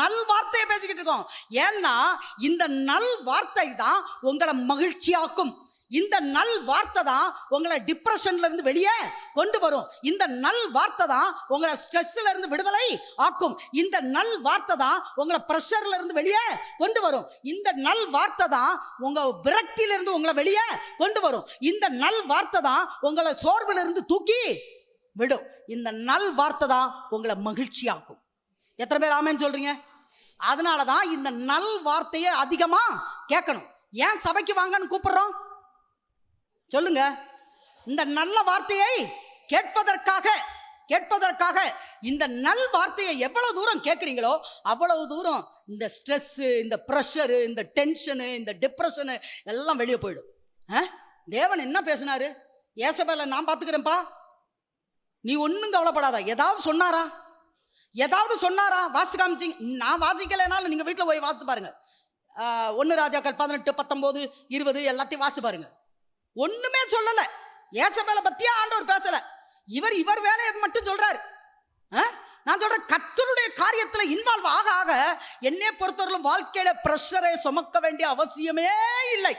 நல் வார்த்தையை பேசிக்கிட்டு இருக்கோம். ஏன்னா இந்த நல் வார்த்தை தான் உங்களை மகிழ்ச்சியாக்கும். இந்த நல் வார்த்தை தான் உங்களை டிப்ரெஷன்ல இருந்து வெளியே கொண்டு வரும். இந்த நல் வார்த்தை தான் உங்களை ஸ்ட்ரெஸ்ல இருந்து விடுதலை ஆக்கும். இந்த நல் வார்த்தை தான் உங்களை பிரஷர்ல இருந்து வெளியே கொண்டு வரும். இந்த நல் வார்த்தை தான் உங்க விரக்தியில இருந்து உங்களை வெளியே கொண்டு வரும். இந்த நல் வார்த்தை தான் உங்களை சோர்வுல இருந்து தூக்கி விடும். இந்த நல் வார்த்தை தான் உங்களை மகிழ்ச்சியாக்கும். எத்தனை பேர் ஆமேன்னு சொல்றீங்க? அதனால தான் இந்த நல் வார்த்தையை அதிகமா கேட்கணும். ஏன் சபைக்கு வாங்கன்னு கூப்பிடுறோம் சொல்லுங்க? இந்த நல்ல வார்த்தையை கேட்பதற்காக இந்த நல் வார்த்தையை எவ்வளவு தூரம் கேட்குறீங்களோ அவ்வளவு தூரம் இந்த ஸ்ட்ரெஸ்ஸு, இந்த ப்ரெஷரு, இந்த டென்ஷனு, இந்த டிப்ரெஷனு எல்லாம் வெளியே போயிடும். தேவன் என்ன பேசினாரு? ஏசபேலை நான் பார்த்துக்கிறேன்ப்பா, நீ ஒன்றும் கவலைப்படாத. ஏதாவது சொன்னாரா? வாசி காமிச்சிங்க. நான் வாசிக்கலைனாலும் நீங்கள் வீட்டில் போய் வாசி பாருங்க. 1 ராஜாக்கள் 18, 19, 20 எல்லாத்தையும் வாசி பாருங்க. ஒண்ணுமே சொல்லல. ஏசபேலை பத்தியா ஆண்டவர் பேசல. இவர் வேலையை மட்டும் சொல்றாரு. நான் சொல்றேன், கர்த்தருடைய காரியத்துல இன்வால்வ் ஆக என்னை பொறுத்தவரையிலும் வாழ்க்கையில பிரஷரை சுமக்க வேண்டிய அவசியமே இல்லை.